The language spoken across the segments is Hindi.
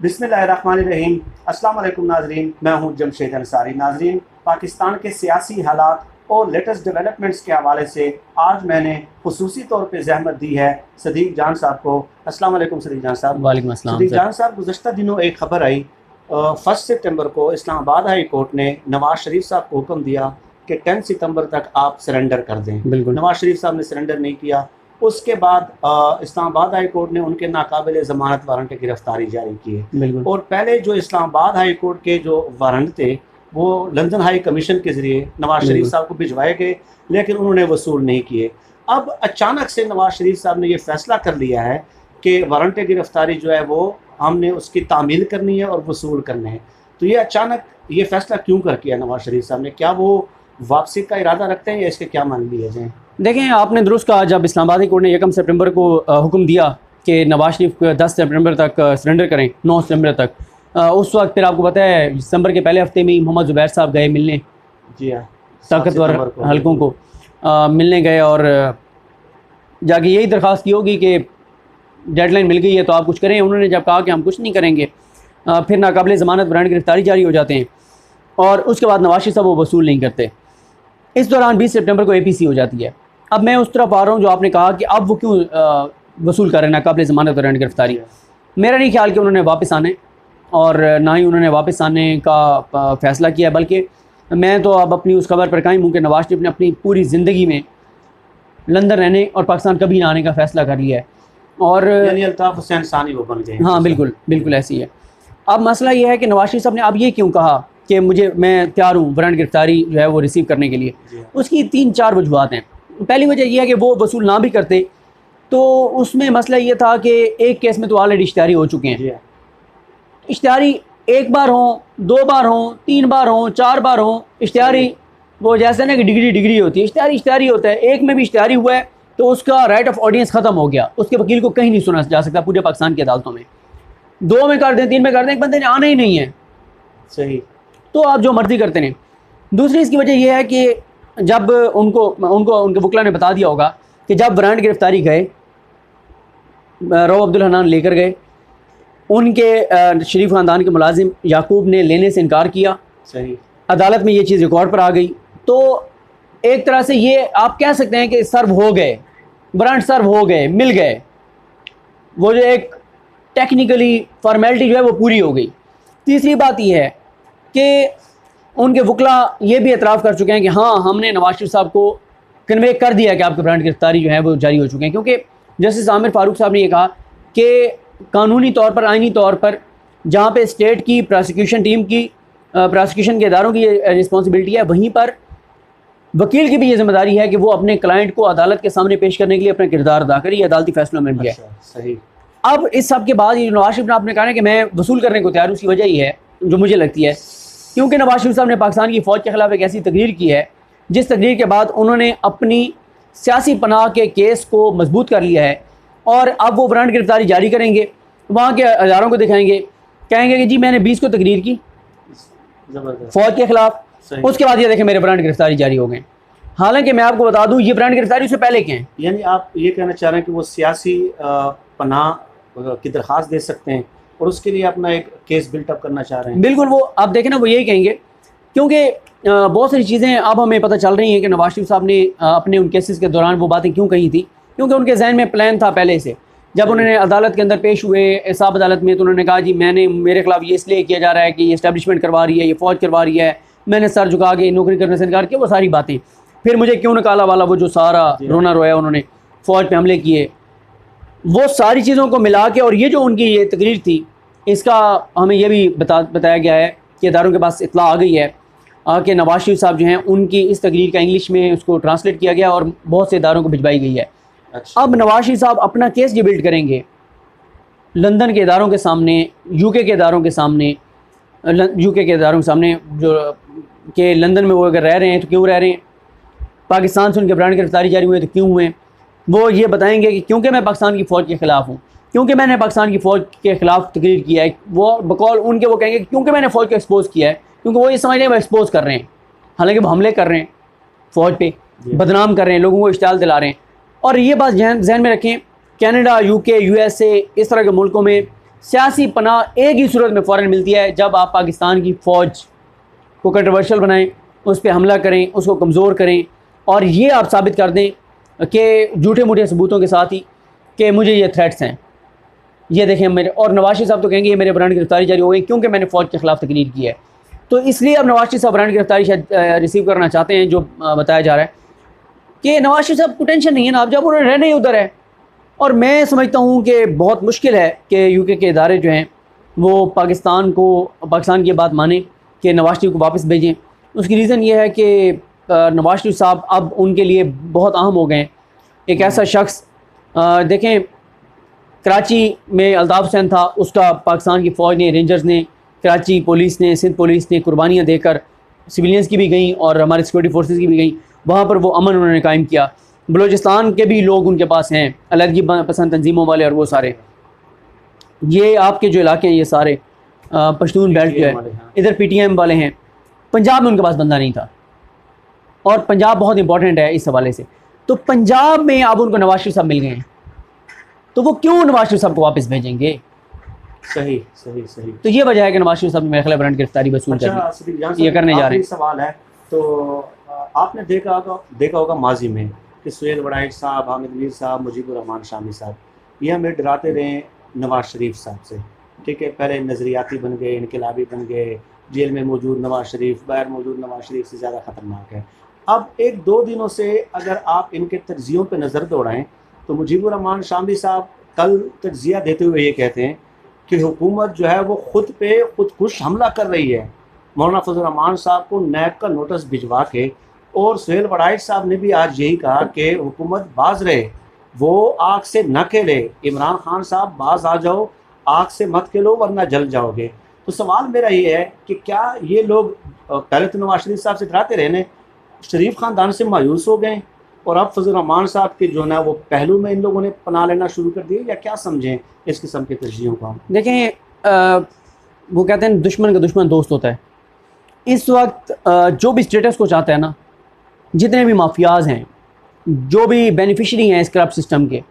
बिस्मिल्लाहिर्रहमानिर्रहीम। अस्सलाम वालेकुम नाजरीन, मैं हूं जमशेद अंसारी। नाजरीन, पाकिस्तान के सियासी हालात और लेटेस्ट डेवलपमेंट्स के हवाले से आज मैंने खुसूसी तौर पे ज़हमत दी है सदीक जान साहब को। अस्सलाम वालेकुम सदीक जान साहब। वालेकुम अस्सलाम। सदीक जान साहब, गुज़श्ता दिनों एक ख़बर आई, 1 सितंबर को इस्लामाबाद हाई कोर्ट ने नवाज़ शरीफ साहब को हुक्म दिया कि 10 सितंबर तक आप सरेंडर कर दें। बिल्कुल। नवाज़ शरीफ साहब ने सरेंडर नहीं किया। उसके बाद इस्लामाबाद हाई कोर्ट ने उनके नाकाबिल ज़मानत वारंट की गिरफ्तारी जारी की है। बिल्कुल। और पहले जो इस्लामाबाद हाई कोर्ट के जो वारंट थे वो लंदन हाई कमीशन के ज़रिए नवाज़ शरीफ साहब को भिजवाए गए, लेकिन उन्होंने वसूल नहीं किए। अब अचानक से नवाज़ शरीफ साहब ने ये फ़ैसला कर लिया है कि वारंट गिरफ्तारी जो है वो हमने उसकी तामील करनी है और वसूल करने हैं। तो ये अचानक ये फ़ैसला क्यों कर किया नवाज़ शरीफ साहब ने? क्या वो वापसी का इरादा रखते हैं या इसके क्या मान लिए जाएँ? देखें, आपने दुरुस्त कहा, जब इस्लामाबाद कोर्ट ने 1 सितंबर को हुक्म दिया कि नवाज शरीफ को 10 सितंबर तक सरेंडर करें, 9 सितंबर तक, उस वक्त फिर आपको पता है दिसंबर के पहले हफ्ते में ही मोहम्मद ज़ुबैर साहब गए मिलने। जी हाँ, ताकतवर हलकों को मिलने गए और जाके यही दरख्वास्त की होगी कि डेडलाइन मिल गई है तो आप कुछ करें। उन्होंने जब कहा कि हम कुछ नहीं करेंगे, फिर नाकाबिल ज़मानत वारंट गिरफ्तारी जारी हो जाते हैं और उसके बाद नवाज शरीफ साहब वो वसूल नहीं करते। इस दौरान 20 सितंबर को APC हो जाती है। अब मैं उस तरफ आ रहा हूँ जो आपने कहा कि अब वो क्यों वसूल कर रहे हैं नाकाबिल ज़मानत वारंट गिरफ्तारी। मेरा नहीं ख्याल कि उन्होंने वापस आने, और ना ही उन्होंने वापस आने का फ़ैसला किया है, बल्कि मैं तो अब अपनी उस खबर पर कायम हूँ कि नवाज शरीफ ने अपनी पूरी ज़िंदगी में लंदन रहने और पाकिस्तान कभी ना आने का फ़ैसला कर लिया है। और यानी अल्ताफ़ हुसैन सानी वो बन गए। हाँ, बिल्कुल बिल्कुल ऐसी है। अब मसला ये है कि नवाज शरीफ साहब ने अब ये क्यों कहा कि मैं तैयार हूँ वारंट गिरफ्तारी जो है वो रिसीव करने के लिए। उसकी 3-4 वजूहत हैं। पहली वजह यह है कि वो वसूल ना भी करते तो उसमें मसला ये था कि एक केस में तो ऑलरेडी इश्तिहारी हो चुके हैं। इश्तिहारी 1 बार हों, 2 बार हों, 3 बार हों, 4 बार हों, इश्तिहारी वो जैसे ना कि डिग्री होती है, इश्तिहारी होता है। एक में भी इश्तिहारी हुआ है तो उसका राइट ऑफ ऑडियंस ख़त्म हो गया, उसके वकील को कहीं नहीं सुना जा सकता पूरे पाकिस्तान की अदालतों में। 2 में कर दें, 3 में कर दें, एक बंदे ने आना ही नहीं है, सही, तो आप जो मर्जी करते हैं। दूसरी इसकी वजह यह है कि जब उनको उनके वकला ने बता दिया होगा कि जब वारंट गिरफ्तारी गए, रऊफ़ अब्दुल हन्नान लेकर गए, उनके शरीफ ख़ानदान के मुलाजिम याकूब ने लेने से इनकार किया। सही, अदालत में ये चीज़ रिकॉर्ड पर आ गई। तो एक तरह से ये आप कह सकते हैं कि सर्व हो गए, वारंट सर्व हो गए, मिल गए, वो जो एक टेक्निकली फॉर्मेलिटी जो है वो पूरी हो गई। तीसरी बात यह है कि उनके वकला ये भी एतराफ़ कर चुके हैं कि हाँ, हमने नवाज शरीफ साहब को कन्वे कर दिया कि आपके वारंट गिरफ्तारी जो है वो जारी हो चुके हैं। क्योंकि जस्टिस आमिर फ़ारूक साहब ने ये कहा कि कानूनी तौर पर, आइनी तौर पर, जहाँ पे स्टेट की प्रोसिक्यूशन टीम की, प्रोसिक्यूशन के इदारों की रिस्पॉन्सिबिलिटी है, वहीं पर वकील की भी ये जिम्मेदारी है कि वो अपने क्लाइंट को अदालत के सामने पेश करने के लिए अपना किरदार अदा करे। ये अदालती फैसलों में भी है। सही। अब इस सब के बाद ये नवाज शरीफ ने आपने कहा है कि मैं वसूल करने को तैयार हूँ, उसकी वजह ये है जो मुझे लगती है, क्योंकि नवाज शरीफ साहब ने पाकिस्तान की फ़ौज के ख़िलाफ़ एक ऐसी तकरीर की है जिस तकरीर के बाद उन्होंने अपनी सियासी पनाह के केस को मजबूत कर लिया है। और अब वो वारंट गिरफ्तारी जारी करेंगे, वहाँ के अदारों को दिखाएंगे, कहेंगे कि जी मैंने 20 को तकरीर की फ़ौज के ख़िलाफ़, उसके बाद ये देखें मेरे वारंट गिरफ्तारी जारी हो गए। हालांकि मैं आपको बता दूं ये वारंट गिरफ्तारी उससे पहले के हैं। यानी आप ये कहना चाह रहे हैं कि वो सियासी पनाह की दरख्वास्त दे सकते हैं और उसके लिए अपना एक केस बिल्टअप करना चाह रहे हैं। बिल्कुल, वो आप देखें ना, वो यही कहेंगे, क्योंकि बहुत सारी चीज़ें अब हमें पता चल रही हैं कि नवाज शरीफ साहब ने अपने उन केसेस के दौरान वो बातें क्यों कही थी। क्योंकि उनके जहन में प्लान था पहले से। जब उन्होंने अदालत के अंदर पेश हुए, एहसाब अदालत में, तो उन्होंने कहा जी मेरे खिलाफ ये इसलिए किया जा रहा है कि ये इस्टेब्लिशमेंट करवा रही है, ये फ़ौज करवा रही है, मैंने सर झुका के नौकरी करने से इनकार किया, वो सारी बातें। फिर मुझे क्यों निकाला वाला वो जो सारा रोना रोया उन्होंने, फ़ौज पे हमले किए, वो सारी चीज़ों को मिला के, और ये जो उनकी ये तकरीर थी, इसका हमें यह भी बताया गया है कि इदारों के पास इत्तला आ गई है कि नवाज शरीफ साहब जो हैं उनकी इस तकरीर का इंग्लिश में उसको ट्रांसलेट किया गया और बहुत से इदारों को भिजवाई गई है। अब नवाज शरीफ साहब अपना केस जो बिल्ड करेंगे लंदन के इदारों के सामने, यूके के इदारों के सामने, जो कि लंदन में वो अगर रह रहे हैं तो क्यों रह रहे हैं, पाकिस्तान से उनके वारंट गिरफ्तारी जारी हुए तो क्यों हुए। वो ये बताएंगे कि क्योंकि मैं पाकिस्तान की फ़ौज के ख़िलाफ़ हूँ, क्योंकि मैंने पाकिस्तान की फ़ौज के ख़िलाफ़ तकरीर किया है। वो बकौल उनके वो कहेंगे क्योंकि मैंने फ़ौज को एक्सपोज़ किया है, क्योंकि वो ये समझ रहे हैं वो एक्सपोज़ कर रहे हैं, हालांकि वो हमले कर रहे हैं, फ़ौज पे बदनाम कर रहे हैं, लोगों को इश्तिहाल दिला रहे हैं। और ये बात जहन में रखें, कनाडा, UK, USA, इस तरह के मुल्कों में सियासी पनाह एक ही सूरत में फ़ौरन मिलती है, जब आप पाकिस्तान की फ़ौज को कंट्रोवर्शियल बनाएं, उस पर हमला करें, उसको कमज़ोर करें और ये आप साबित कर दें कि झूठे मूठे सबूतों के साथ ही कि मुझे ये थ्रेट्स हैं, ये देखें मेरे। और नवाज शरीफ साहब तो कहेंगे ये मेरे ब्रांड की गिरफ्तारी जारी हो गई क्योंकि मैंने फ़ौज के ख़िलाफ़ तकरीर की है। तो इसलिए अब नवाज शरीफ साहब ब्रांड की गिरफ्तारी शायद रिसीव करना चाहते हैं, जो बताया जा रहा है कि नवाज शरीफ साहब को टेंशन नहीं है ना, अब जब उन्होंने रहना ही उधर है। और मैं समझता हूँ कि बहुत मुश्किल है कि यूके के इदारे जो हैं वो पाकिस्तान की बात माने कि नवाज शरीफ को वापस भेजें। उसकी रीज़न ये है कि नवाज शरीफ साहब अब उनके लिए बहुत अहम हो गए हैं। एक ऐसा शख्स देखें, कराची में अल्ताफ़ हुसैन था, उसका पाकिस्तान की फ़ौज ने, रेंजर्स ने, कराची पुलिस ने, सिंध पुलिस ने कुर्बानियाँ देकर, सिविलियंस की भी गई और हमारी सिक्योरिटी फोर्सेस की भी गई, वहाँ पर वो अमन उन्होंने कायम किया। बलूचिस्तान के भी लोग उनके पास हैं, अलहदगी पसंद तंजीमों वाले, और वो सारे ये आपके जो इलाके हैं ये सारे पश्तून बेल्ट जो है, इधर PTM वाले हैं। पंजाब में उनके पास बंदा नहीं था और पंजाब बहुत इंपॉर्टेंट है इस हवाले से। तो पंजाब में अब उनको नवाज शरीफ साहब मिल गए हैं, तो वो क्यों नवाज शरीफ साहब को वापस भेजेंगे? सही सही सही। तो ये वजह है कि नवाज शरीफ साहब मेरे ख्याल ब्रांड गिरफ्तारी वसूल ये करने जा रहे हैं। सवाल है तो आपने देखा होगा माजी में कि सुहेल वड़ाइच साहब, हामिद मीर साहब, मुजीबुर रहमान शामी साहब, ये हमें डराते रहे नवाज शरीफ साहब से, ठीक है। पहले नज़रियाती बन गए, इनकलाबी बन गए, जेल में मौजूद नवाज शरीफ बाहर मौजूद नवाज शरीफ से ज़्यादा ख़तरनाक है। अब 1-2 दिनों से अगर आप इनके तज्जियों पर नज़र दौड़ाएँ तो मुजीबुर रहमान शामी साहब कल तज्जिया देते हुए ये कहते हैं कि हुकूमत जो है वो खुदकुश हमला कर रही है। मौलाना फजल रहमान साहब को नैब का नोटिस भिजवा के, और सुहेल वड़ाइच साहब ने भी आज यही कहा कि हुकूमत बाज रहे, वो आग से न खेले। इमरान खान साहब बाज आ जाओ, आग से मत खेलो वरना जल जाओगे। तो सवाल मेरा ये है कि क्या ये लोग पहले तो नवाज शरीफ साहब से डराते रहने, शरीफ ख़ानदान से मायूस हो गए और अब फजल रहमान साहब के जो ना वो पहलू में इन लोगों ने पना लेना शुरू कर दिए, या क्या समझें इस किस्म के तर्जीहों को? देखें, वो कहते हैं दुश्मन का दुश्मन दोस्त होता है। इस वक्त जो भी स्टेटस को चाहता है ना, जितने भी माफियाज हैं, जो भी बेनिफिशरी हैं इस करप्ट सिस्टम के,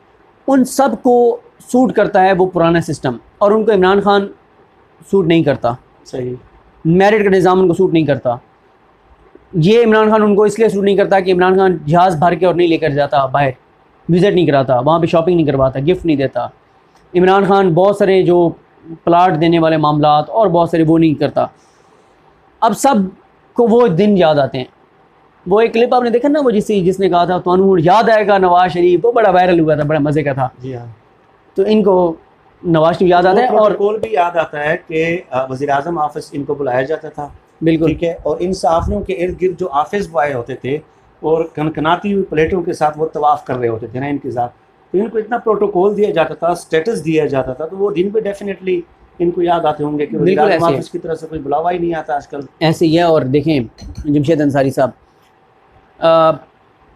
उन सब को सूट करता है वो पुराना सिस्टम, और उनको इमरान खान सूट नहीं करता। सही। मेरिट का निज़ाम उनको सूट नहीं करता। ये इमरान खान उनको इसलिए सूट नहीं करता कि इमरान खान जहाज़ भर के और नहीं लेकर जाता बाहर, विज़िट नहीं कराता, वहाँ पे शॉपिंग नहीं करवाता, गिफ्ट नहीं देता। इमरान खान बहुत सारे जो प्लाट देने वाले मामलात और बहुत सारे वो नहीं करता। अब सब को वो दिन याद आते हैं। वो एक क्लिप आपने देखा ना, वो जिसने कहा था तो याद आएगा नवाज शरीफ, वो बड़ा वायरल हुआ था, बड़ा मज़े का था। जी हाँ। तो इनको नवाज शरीफ याद आता है, और प्रोटोकॉल भी याद आता है कि वज़ीर-ए-आज़म ऑफिस इनको बुलाया जाता था, बिल्कुल ठीक है। और इन सहाफ़ियों के इर्द गिर्द जो ऑफिस बॉय होते थे और कनकनाती हुई प्लेटों के साथ वो तवाफ़ कर रहे होते थे ना इनके साथ, तो इनको इतना प्रोटोकॉल दिया जाता था, स्टेटस दिया जाता था, तो वो दिन पे डेफिनेटली इनको याद आते होंगे कि वज़ीर-ए-आज़म ऑफिस की तरफ से कोई बुलावा ही नहीं आता आजकल। ऐसे ही है। और देखें जमशेद अंसारी साहब,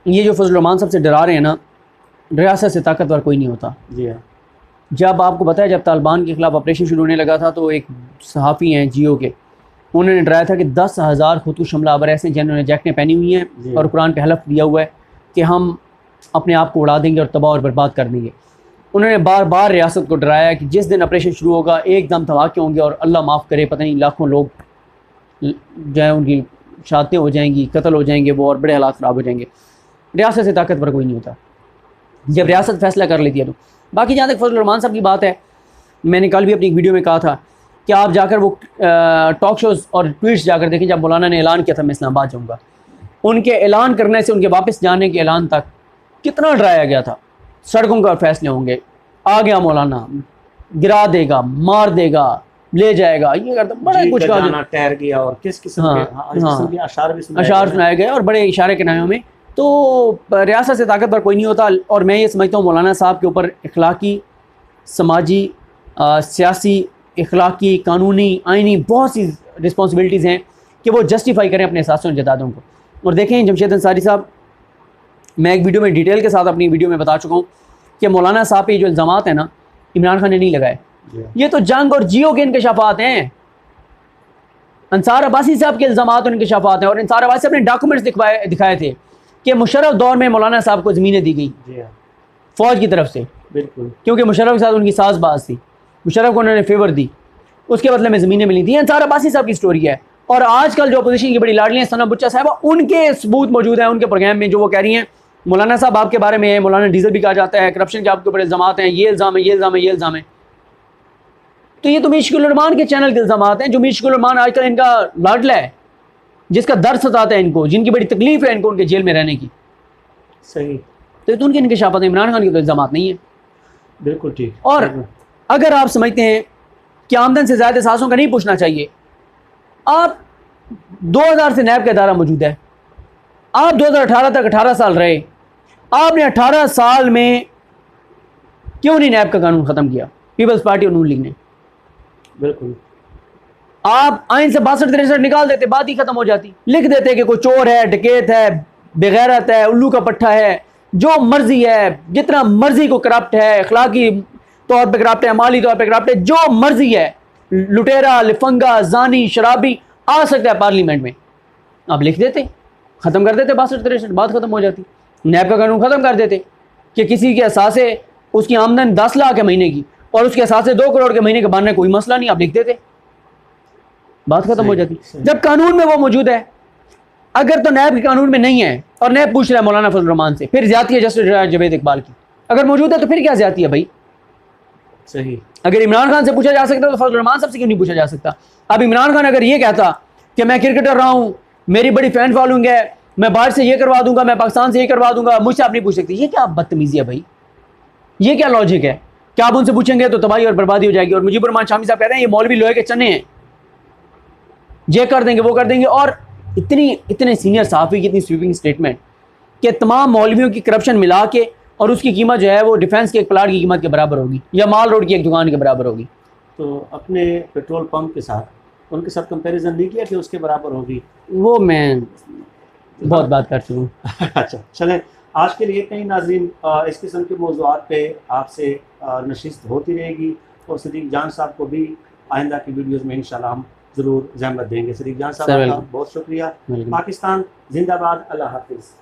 ये जो फजल रहमान साहब से डरा रहे हैं ना, रियासत से ताकतवर कोई नहीं होता। जी हाँ। जब आपको पता है जब तालिबान के ख़िलाफ़ ऑपरेशन शुरू होने लगा था तो एक सहाफ़ी हैं जियो के, उन्होंने डराया था कि 10,000 खुदकुश हमलावर ऐसे जिन्होंने जैकेटें पहनी हुई हैं और कुरान पे हलफ दिया हुआ है कि हम अपने आप को उड़ा देंगे और तबाह और बर्बाद कर देंगे। उन्होंने बार बार रियासत को डराया कि जिस दिन ऑपरेशन शुरू होगा एकदम धमाके होंगे और अल्लाह माफ़ करे पता नहीं लाखों लोग जो है उनकी शहादतें हो जाएंगी, कत्ल हो जाएंगे वो, और बड़े हालात ख़राब हो जाएंगे। रियासत से ताकतवर कोई नहीं होता जब रियासत फैसला कर लेती है। तो बाकी जहाँ तक फजल रहमान साहब की बात है, मैंने कल भी अपनी एक वीडियो में कहा था कि आप जाकर वो टॉक शोज़ और ट्वीट्स जाकर देखें। जब मौलाना ने ऐलान किया था मैं इस्लामाबाद जाऊँगा, उनके ऐलान करने से उनके वापस जाने के ऐलान तक कितना डराया गया था। सड़कों का फैसले होंगे, आ गया मौलाना, गिरा देगा, मार देगा, ले जाएगा, ये करता, बड़ा कुछ कहा, ठहर गया, और किस किस्म के अशार भी सुनाए गए और बड़े इशारे के नायों में। तो रियासत से ताकतवर कोई नहीं होता। और मैं ये समझता हूँ मौलाना साहब के ऊपर इखलाकी, समाजी, सियासी, इखलाकी, कानूनी, आइनी बहुत सी रिस्पॉन्सिबिलिटीज़ हैं कि वो जस्टिफाई करें अपने एहसासों और जदादों को। और देखें जमशेद अंसारी साहब, मैं एक वीडियो में डिटेल के साथ अपनी वीडियो में बता चुका हूँ कि मौलाना साहब पे जो इल्ज़ामात हैं ना, इमरान खान ने नहीं लगाए। ये तो जंग और जियो के इंकशाफात हैं। अंसार अब्बासी साहब के इल्ज़ामात और इंकशाफात हैं, और अंसार अब्बासी अपने डॉक्यूमेंट्स दिखाए थे कि मुशर्रफ दौर में मौलाना साहब को ज़मीनें दी गई फ़ौज की तरफ से, बिल्कुल, क्योंकि मुशर्रफ के साथ उनकी साज़बाज़ थी। मुशर्रफ को उन्होंने फेवर दी, उसके बदले में ज़मीनें मिली थी। अंसार अब्बासी साहब की स्टोरी है। और आजकल जो अपोजिशन की बड़ी लाडली हैं सना बुच्चा साहबा, उनके सबूत मौजूद हैं उनके प्रोग्राम में, जो वो कह रही हैं मौलाना साहब आपके बारे में है, मौलाना डीजल भी कहा जाता है, करप्शन के आपके ऊपर इल्ज़ामात हैं, ये इल्ज़ाम है, ये इल्ज़ाम है, ये इल्ज़ाम है। तो ये तो मीशकुल रहमान के चैनल के इल्ज़ामात हैं, जो मीशकुल रहमान आजकल इनका लाडला है, जिसका दर्द सताता है इनको, जिनकी बड़ी तकलीफ है इनको उनके जेल में रहने की। सही। तो उनके इंकशाफात हैं, इमरान खान के तो इल्ज़ामात नहीं है। बिल्कुल ठीक। और अगर आप समझते हैं कि आमदन से ज़्यादा एहसासों का नहीं पूछना चाहिए, आप 2000 से नैब का इदारा मौजूद है, आप 2018 तक 18 साल रहे, आपने 18 साल में क्यों नहीं नैब का कानून ख़त्म किया? पीपल्स पार्टी और नून लीग ने। बिल्कुल। आप आइन से 62-63 निकाल देते, बात ही खत्म हो जाती। लिख देते कि कोई चोर है, डकैत है, बेगैरत है, उल्लू का पट्टा है, जो मर्जी है, जितना मर्जी को करप्ट है, अखलाकी तौर पे करप्ट है, माली तौर पे करप्ट है, जो मर्जी है, लुटेरा, लिफंगा, जानी, शराबी आ सकता है पार्लियामेंट में। आप लिख देते, ख़त्म कर देते 62-63, बात ख़त्म हो जाती। नैब का कानून ख़त्म कर देते कि किसी के असासे उसकी आमदन 10 लाख है महीने की और उसके असासे 2 करोड़ के महीने के बनने कोई मसला नहीं, आप लिख देते, बात खत्म हो जाती। जब कानून में वो मौजूद है, अगर तो नैब के कानून में नहीं है और नैब पूछ रहा है मौलाना फजल रहमान से, फिर ज्यादती है जस्टिस जावेद इकबाल की। अगर मौजूद है तो फिर क्या ज्यादती है भाई? सही। अगर इमरान खान से पूछा जा सकता तो फजल रहमान साहब से क्यों नहीं पूछा जा सकता? अब इमरान खान अगर ये कहता कि मैं क्रिकेटर रहा हूँ, मेरी बड़ी फैन फॉलोइंग है, मैं बाहर से ये करवा दूंगा, मैं पाकिस्तान से ये करवा दूंगा, मुझसे आप नहीं पूछ सकते, ये क्या बदतमीजी है भाई? ये क्या लॉजिक है? क्या आप उनसे पूछेंगे तो तबाही और बर्बादी हो जाएगी? और मुजीबुर रहमान शामी साहब कहते हैं ये मौलवी लोहे के चने हैं, ये कर देंगे, वो कर देंगे। और इतने सीनियर सहाफ़ी की इतनी स्वीपिंग स्टेटमेंट कि तमाम मौलवियों की करप्शन मिला के और उसकी कीमत जो है वो डिफेंस के एक प्लाट की कीमत के बराबर होगी या माल रोड की एक दुकान के बराबर होगी। तो अपने पेट्रोल पंप के साथ उनके साथ कंपैरिजन नहीं किया कि उसके बराबर होगी? वो मैं बहुत बात कर चुका हूँ। अच्छा, चलें, आज के लिए इतना ही नाज़रीन। इस किस्म के मौज़ूआत पे आपसे नशिस्त होती रहेगी और सदीक जान साहब को भी आइंदा की वीडियोज़ में इंशाल्लाह हम ज़रूर ज़हमत देंगे। सदीक जान साहब का बहुत शुक्रिया। पाकिस्तान जिंदाबाद। अल्लाह हाफिज़।